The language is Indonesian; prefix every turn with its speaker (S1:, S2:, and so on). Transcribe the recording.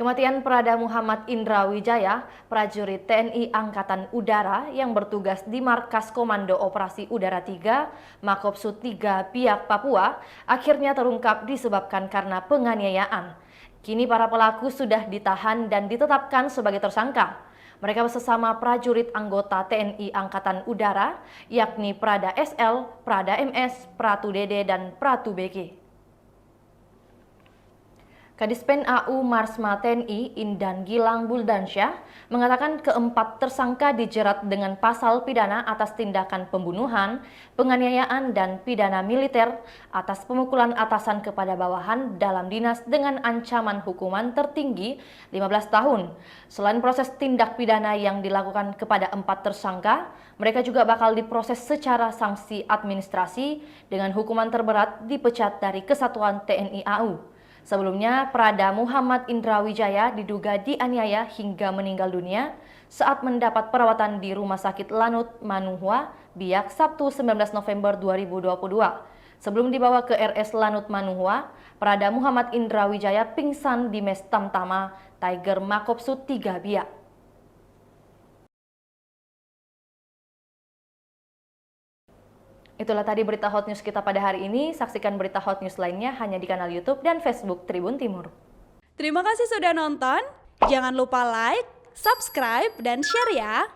S1: Kematian Prada Muhammad Indra Wijaya, prajurit TNI Angkatan Udara yang bertugas di Markas Komando Operasi Udara 3, Makopsud 3, Biak, Papua, akhirnya terungkap disebabkan karena penganiayaan. Kini para pelaku sudah ditahan dan ditetapkan sebagai tersangka. Mereka sesama prajurit anggota TNI Angkatan Udara, yakni Prada SL, Prada MS, Pratu DD, dan Pratu BG. Kadispen AU Marsma TNI Indan Gilang Buldansyah mengatakan keempat tersangka dijerat dengan pasal pidana atas tindakan pembunuhan, penganiayaan, dan pidana militer atas pemukulan atasan kepada bawahan dalam dinas dengan ancaman hukuman tertinggi 15 tahun. Selain proses tindak pidana yang dilakukan kepada empat tersangka, mereka juga bakal diproses secara sanksi administrasi dengan hukuman terberat dipecat dari Kesatuan TNI AU. Sebelumnya, Prada Muhammad Indra Wijaya diduga dianiaya hingga meninggal dunia saat mendapat perawatan di Rumah Sakit Lanut Manuhua, Biak, Sabtu 19 November 2022. Sebelum dibawa ke RS Lanut Manuhua, Prada Muhammad Indra Wijaya pingsan di Mes Tamtama, Tiger Makopsud 3, Biak. Itulah tadi berita hot news kita pada hari ini. Saksikan berita hot news lainnya hanya di kanal YouTube dan Facebook Tribun Timur.
S2: Terima kasih sudah nonton. Jangan lupa like, subscribe, dan share ya.